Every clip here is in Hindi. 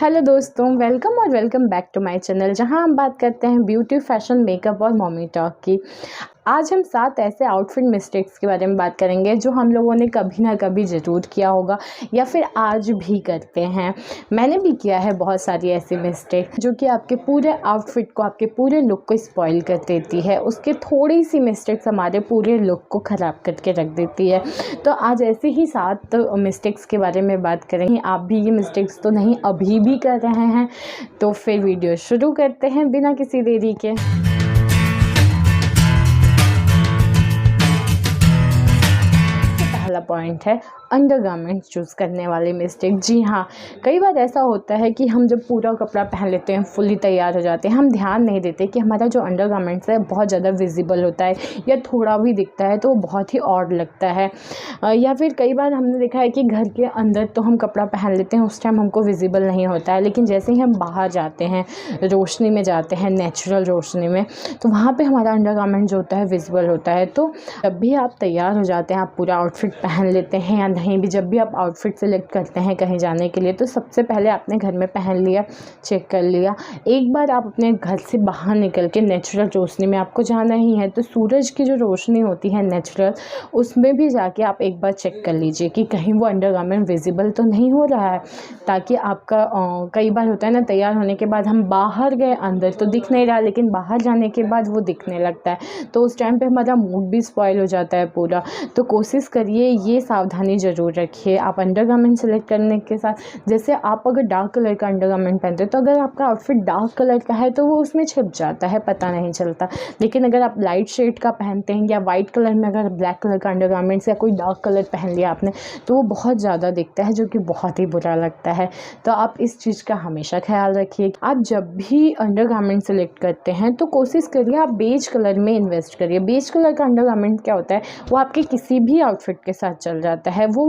हेलो दोस्तों, welcome back to my channel जहां हम बात करते हैं ब्यूटी, फैशन, मेकअप और मॉमी टॉक की। आज हम 7 ऐसे आउटफिट मिस्टेक्स के बारे में बात करेंगे जो हम लोगों ने कभी ना कभी ज़रूर किया होगा या फिर आज भी करते हैं। मैंने भी किया है बहुत सारी ऐसी मिस्टेक जो कि आपके पूरे आउटफिट को, आपके पूरे लुक को स्पॉइल कर देती है। उसके थोड़ी सी मिस्टेक्स हमारे पूरे लुक को ख़राब करके रख देती है। तो आज ऐसे ही 7 मिस्टेक्स के बारे में बात करेंगे। आप भी ये मिस्टेक्स तो नहीं अभी भी कर रहे हैं? तो फिर वीडियो शुरू करते हैं बिना किसी देरी के। पहला पॉइंट है अंडरगारमेंट्स चूज़ करने वाली मिस्टेक। जी हाँ, कई बार ऐसा होता है कि हम जब पूरा कपड़ा पहन लेते हैं, फुली तैयार हो जाते हैं, हम ध्यान नहीं देते कि हमारा जो अंडरगारमेंट्स है बहुत ज़्यादा विजिबल होता है या थोड़ा भी दिखता है तो वो बहुत ही ऑड लगता है। या फिर कई बार हमने देखा है कि घर के अंदर तो हम कपड़ा पहन लेते हैं, उस टाइम हमको विजिबल नहीं होता है, लेकिन जैसे ही हम बाहर जाते हैं, रोशनी में जाते हैं, नेचुरल रोशनी में, तो वहाँ पर हमारा अंडरगारमेंट जो होता है विजिबल होता है। तो जब भी आप तैयार हो जाते हैं, आप पूरा आउटफिट पहन लेते हैं या नहीं भी, जब भी आप आउटफिट सेलेक्ट करते हैं कहीं जाने के लिए, तो सबसे पहले आपने घर में पहन लिया, चेक कर लिया। एक बार आप अपने घर से बाहर निकल के नेचुरल रोशनी में आपको जाना ही है, तो सूरज की जो रोशनी होती है नेचुरल, उसमें भी जाके आप एक बार चेक कर लीजिए कि कहीं वो अंडरगारमेंट विजिबल तो नहीं हो रहा है, ताकि आपका कई बार होता है ना, तैयार होने के बाद हम बाहर गए, अंदर तो दिख नहीं रहा, लेकिन बाहर जाने के बाद वो दिखने लगता है, तो उस टाइम पे हमारा मूड भी स्पॉइल हो जाता है पूरा। तो कोशिश करिए, ये सावधानी ज़रूर रखिए आप अंडरगारमेंट सेलेक्ट करने के साथ। जैसे आप अगर डार्क कलर का अंडरगारमेंट पहनते हो, तो अगर आपका आउटफिट डार्क कलर का है तो वो उसमें छिप जाता है, पता नहीं चलता। लेकिन अगर आप लाइट शेड का पहनते हैं या वाइट कलर में अगर ब्लैक कलर का अंडरगारमेंट्स या कोई डार्क कलर पहन लिया आपने, तो वो बहुत ज़्यादा दिखता है, जो कि बहुत ही बुरा लगता है। तो आप इस चीज़ का हमेशा ख्याल रखिए। आप जब भी अंडरगारमेंट सेलेक्ट करते हैं तो कोशिश करिए आप बेज कलर में इन्वेस्ट करिए। बेज कलर का अंडरगारमेंट क्या होता है, वो आपके किसी भी आउटफिट के साथ चल जाता है। वो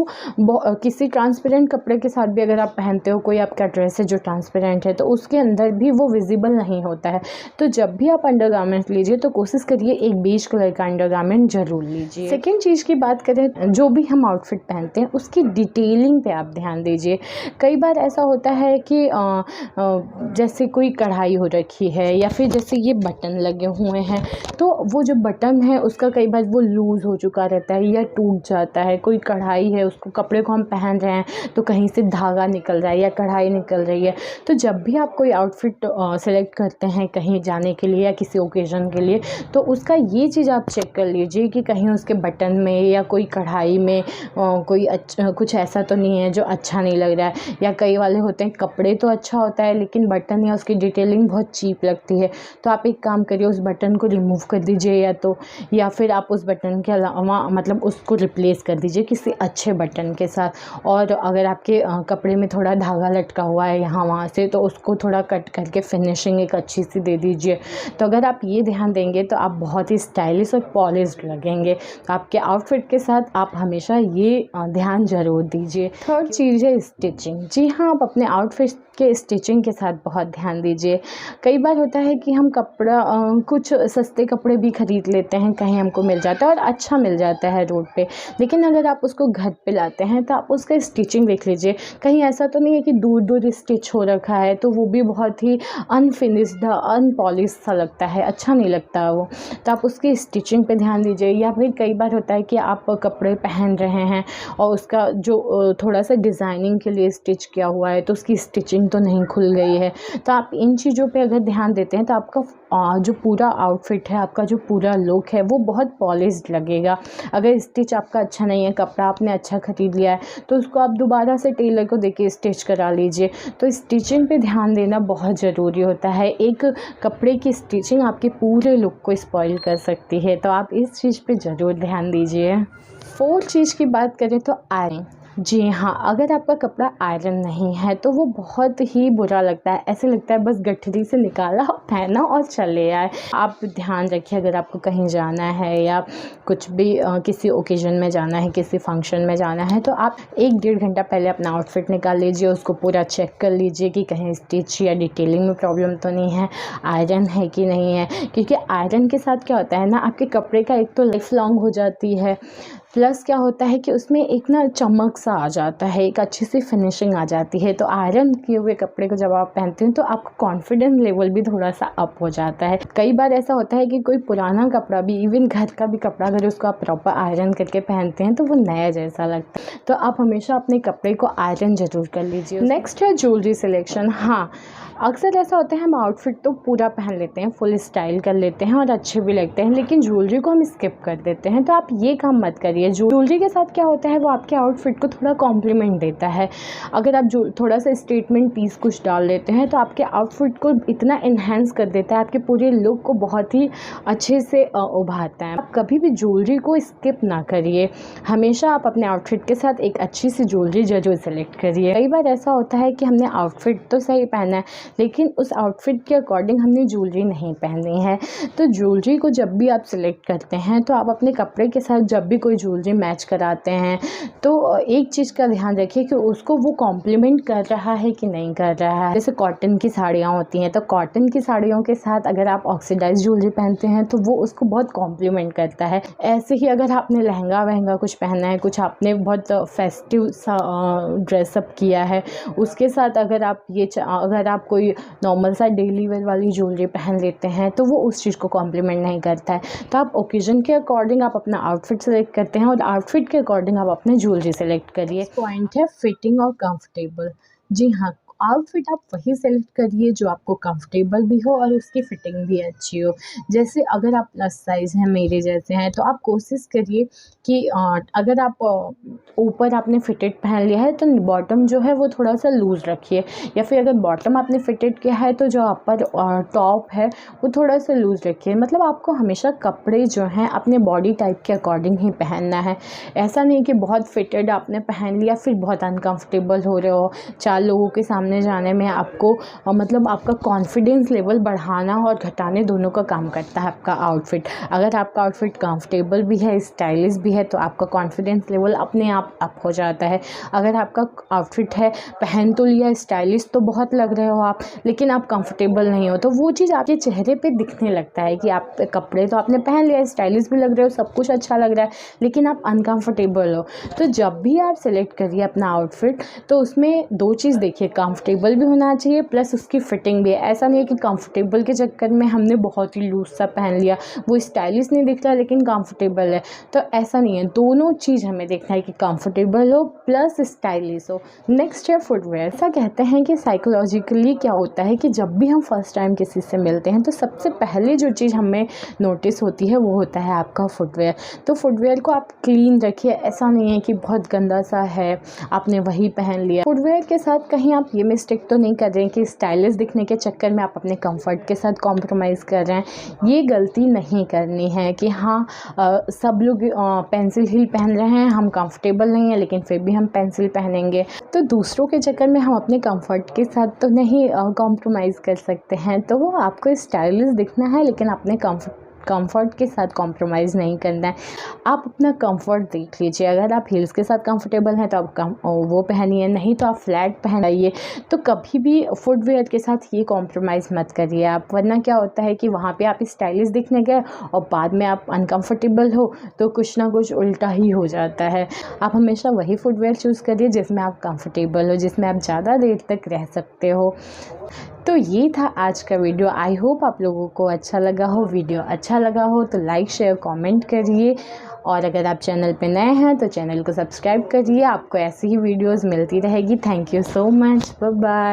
किसी ट्रांसपेरेंट कपड़े के साथ भी अगर आप पहनते हो, कोई आपका ड्रेस है जो ट्रांसपेरेंट है, तो उसके अंदर भी वो विजिबल नहीं होता है। तो जब भी आप अंडरगारमेंट लीजिए तो कोशिश करिए एक बेज कलर का अंडरगारमेंट जरूर लीजिए। सेकेंड चीज़ की बात करें, जो भी हम आउटफिट पहनते हैं उसकी डिटेलिंग पे आप ध्यान दीजिए। कई बार ऐसा होता है कि जैसे कोई कढ़ाई हो रखी है या फिर जैसे ये बटन लगे हुए हैं, तो वो जो बटन है उसका कई बार वो लूज़ हो चुका रहता है या टूट जाता है। कोई कढ़ाई है, उसको कपड़े को हम पहन रहे हैं तो कहीं से धागा निकल रहा है या कढ़ाई निकल रही है। तो जब भी आप कोई आउटफिट सेलेक्ट करते हैं कहीं जाने के लिए या किसी ओकेज़न के लिए, तो उसका ये चीज़ आप चेक कर लीजिए कि कहीं उसके बटन में या कोई कढ़ाई में कोई कुछ ऐसा तो नहीं है जो अच्छा नहीं लग रहा है। या कई वाले होते हैं कपड़े तो अच्छा होता है लेकिन बटन या उसकी डिटेलिंग बहुत चीप लगती है, तो आप एक काम करिए, उस बटन को रिमूव कर दीजिए या फिर आप उस बटन के अलावा मतलब उसको रिप्लेस कर दीजिए किसी अच्छे बटन के साथ। और अगर आपके कपड़े में थोड़ा धागा लटका हुआ है यहाँ वहाँ से, तो उसको थोड़ा कट करके फिनिशिंग एक अच्छी सी दे दीजिए। तो अगर आप ये ध्यान देंगे तो आप बहुत ही स्टाइलिश और पॉलिश्ड लगेंगे। तो आपके आउटफिट के साथ आप हमेशा ये ध्यान ज़रूर दीजिए। थर्ड चीज़ है स्टिचिंग। जी हाँ, आप अपने आउटफिट के स्टिचिंग के साथ बहुत ध्यान दीजिए। कई बार होता है कि हम कपड़ा कुछ सस्ते कपड़े भी ख़रीद लेते हैं, कहीं हमको मिल जाता है और अच्छा मिल जाता है रोड पे, लेकिन अगर आप उसको घर पे लाते हैं तो आप उसका स्टिचिंग देख लीजिए। कहीं ऐसा तो नहीं है कि दूर दूर स्टिच हो रखा है, तो वो भी बहुत ही अनफिनिश्ड, अनपॉलिश सा लगता है, अच्छा नहीं लगता वो। तो आप उसकी स्टिचिंग पे ध्यान दीजिए। या फिर कई बार होता है कि आप कपड़े पहन रहे हैं और उसका जो थोड़ा सा डिज़ाइनिंग के लिए स्टिच किया हुआ है, तो उसकी स्टिचिंग तो नहीं खुल गई है। तो आप इन चीज़ों पे अगर ध्यान देते हैं तो आपका जो पूरा आउटफिट है, आपका जो पूरा लुक है, वो बहुत पॉलिश्ड लगेगा। अगर स्टिच आपका अच्छा नहीं है, कपड़ा आपने अच्छा ख़रीद लिया है, तो उसको आप दोबारा से टेलर को देके स्टिच करा लीजिए। तो स्टिचिंग पे ध्यान देना बहुत ज़रूरी होता है। एक कपड़े की स्टिचिंग आपके पूरे लुक को स्पॉइल कर सकती है, तो आप इस चीज़ पे ज़रूर ध्यान दीजिए। फोर्थ चीज़ की बात करें तो आयरन। जी हाँ, अगर आपका कपड़ा आयरन नहीं है तो वो बहुत ही बुरा लगता है। ऐसे लगता है बस गठरी से निकाला, पहना और चले आए। आप ध्यान रखिए, अगर आपको कहीं जाना है या कुछ भी किसी ओकेज़न में जाना है, किसी फंक्शन में जाना है, तो आप 1-1.5 घंटा पहले अपना आउटफिट निकाल लीजिए, उसको पूरा चेक कर लीजिए कि कहीं स्टिच या डिटेलिंग में प्रॉब्लम तो नहीं है, आयरन है कि नहीं है। क्योंकि आयरन के साथ क्या होता है ना, आपके कपड़े का एक तो लाइफ लॉन्ग हो जाती है, प्लस क्या होता है कि उसमें एक ना चमक सा आ जाता है, एक अच्छी सी फिनिशिंग आ जाती है। तो आयरन किए हुए कपड़े को जब आप पहनते हैं तो आपका कॉन्फिडेंस लेवल भी थोड़ा सा अप हो जाता है। कई बार ऐसा होता है कि कोई पुराना कपड़ा भी, इवन घर का भी कपड़ा, अगर उसको आप प्रॉपर आयरन करके पहनते हैं तो वो नया जैसा लगता है। तो आप हमेशा अपने कपड़े को आयरन ज़रूर कर लीजिए। नेक्स्ट है ज्वेलरी सिलेक्शन। हाँ, अक्सर ऐसा होता है हम आउटफिट तो पूरा पहन लेते हैं, फुल स्टाइल कर लेते हैं और अच्छे भी लगते हैं, लेकिन ज्वेलरी को हम स्किप कर देते हैं। तो आप ये काम मत करिए। ज्वेलरी के साथ क्या होता है, वो आपके आउटफिट को थोड़ा कॉम्प्लीमेंट देता है। अगर आप जो थोड़ा सा स्टेटमेंट पीस कुछ डाल लेते हैं तो आपके आउटफिट को इतना इन्हेंस कर देता है, आपके पूरे लुक को बहुत ही अच्छे से उभारता है। आप कभी भी ज्वेलरी को स्किप ना करिए, हमेशा आप अपने आउटफिट के साथ एक अच्छी सी ज्वेलरी ज़रूर सेलेक्ट करिए। कई बार ऐसा होता है कि हमने आउटफिट तो सही पहना है, लेकिन उस आउटफिट के अकॉर्डिंग हमने ज्वेलरी नहीं पहनी है। तो ज्वेलरी को जब भी आप सिलेक्ट करते हैं तो आप अपने कपड़े के साथ जब भी कोई ज्वेलरी मैच कराते हैं तो एक चीज़ का ध्यान रखिए कि उसको वो कॉम्प्लीमेंट कर रहा है कि नहीं कर रहा है। जैसे कॉटन की साड़ियाँ होती हैं, तो कॉटन की साड़ियों के साथ अगर आप ऑक्सीडाइज ज्वेलरी पहनते हैं तो वो उसको बहुत कॉम्प्लीमेंट करता है। ऐसे ही अगर आपने लहंगा वहंगा कुछ पहना है, कुछ आपने बहुत फेस्टिव सा ड्रेसअप किया है, उसके साथ अगर आप कोई नॉर्मल सा डेली वेयर वाली ज्वेलरी पहन लेते हैं तो वो उस चीज़ को कॉम्प्लीमेंट नहीं करता है। तो आप ओकेजन के अकॉर्डिंग आप अपना आउटफिट सेलेक्ट करते हैं और आउटफिट के अकॉर्डिंग आप अपने ज्वेलरी सेलेक्ट करिए। पॉइंट है फिटिंग और कंफर्टेबल। जी हाँ, आउटफिट आप वही सेलेक्ट करिए जो आपको कंफर्टेबल भी हो और उसकी फिटिंग भी अच्छी हो। जैसे अगर आप प्लस साइज़ हैं, मेरे जैसे हैं, तो आप कोशिश करिए कि अगर आप ऊपर आपने फिटेड पहन लिया है तो बॉटम जो है वो थोड़ा सा लूज़ रखिए, या फिर अगर बॉटम आपने फिटेड किया है तो जो अपर टॉप है वो थोड़ा सा लूज़ रखिए। मतलब आपको हमेशा कपड़े जो हैं अपने बॉडी टाइप के अकॉर्डिंग ही पहनना है। ऐसा नहीं कि बहुत फिटेड आपने पहन लिया फिर बहुत अनकंफर्टेबल हो रहे हो। 4 लोगों के सामने जाने में आपको मतलब आपका कॉन्फिडेंस लेवल बढ़ाना और घटाने दोनों का काम करता है आपका आउटफिट। अगर आपका आउटफिट कंफर्टेबल भी है, स्टाइलिश भी है, तो आपका कॉन्फिडेंस लेवल अपने आप अप हो जाता है। अगर आपका आउटफिट है, पहन तो लिया, स्टाइलिश तो बहुत लग रहे हो आप, लेकिन आप कंफर्टेबल नहीं हो, तो वो चीज़ आपके चेहरे पे दिखने लगता है कि आप कपड़े तो आपने पहन लिया, स्टाइलिश भी लग रहे हो, सब कुछ अच्छा लग रहा है, लेकिन आप अनकंफर्टेबल हो। तो जब भी आप सेलेक्ट करिए अपना आउटफिट तो उसमें 2 चीज़ देखिए, कंफर्टेबल भी होना चाहिए प्लस उसकी फिटिंग भी है। ऐसा नहीं है कि कंफर्टेबल के चक्कर में हमने बहुत ही लूज सा पहन लिया, वो स्टाइलिश नहीं दिख रहा लेकिन कंफर्टेबल है, तो ऐसा नहीं है। दोनों चीज़ हमें देखना है कि कंफर्टेबल हो प्लस स्टाइलिश हो। नेक्स्ट है फुटवेयर। ऐसा कहते हैं कि साइकोलॉजिकली क्या होता है कि जब भी हम फर्स्ट टाइम किसी से मिलते हैं तो सबसे पहले जो चीज़ हमें नोटिस होती है वो होता है आपका फुटवेयर। तो फुटवेयर को आप क्लीन रखिए, ऐसा नहीं है कि बहुत गंदा सा है आपने वही पहन लिया। फुटवेयर के साथ कहीं आप ये मिस्टेक तो नहीं कर रहे हैं कि स्टाइलिश दिखने के चक्कर में आप अपने कंफर्ट के साथ कॉम्प्रोमाइज़ कर रहे हैं। ये गलती नहीं करनी है कि हाँ सब लोग पेंसिल हील पहन रहे हैं, हम कंफर्टेबल नहीं है लेकिन फिर भी हम पेंसिल पहनेंगे। तो दूसरों के चक्कर में हम अपने कंफर्ट के साथ तो नहीं कॉम्प्रोमाइज़ कर सकते हैं। तो वो आपको स्टाइलिश दिखना है लेकिन अपने कंफर्ट के साथ कॉम्प्रोमाइज़ नहीं करना है। आप अपना कंफर्ट देख लीजिए। अगर आप हील्स के साथ कंफर्टेबल हैं तो आप वो पहनिए, नहीं तो आप फ्लैट पहनाइए। तो कभी भी फुटवेयर के साथ ये कॉम्प्रोमाइज़ मत करिए आप, वरना क्या होता है कि वहाँ पे आप स्टाइलिश दिखने गए और बाद में आप अनकंफर्टेबल हो तो कुछ ना कुछ उल्टा ही हो जाता है। आप हमेशा वही फुटवेयर चूज़ करिए जिसमें आप कंफर्टेबल हो, जिसमें आप ज़्यादा देर तक रह सकते हो। तो ये था आज का वीडियो। आई होप आप लोगों को अच्छा लगा हो। वीडियो अच्छा लगा हो तो लाइक शेयर कमेंट करिए, और अगर आप चैनल पे नए हैं तो चैनल को सब्सक्राइब करिए। आपको ऐसी ही वीडियोस मिलती रहेगी। Thank you so much, bye bye.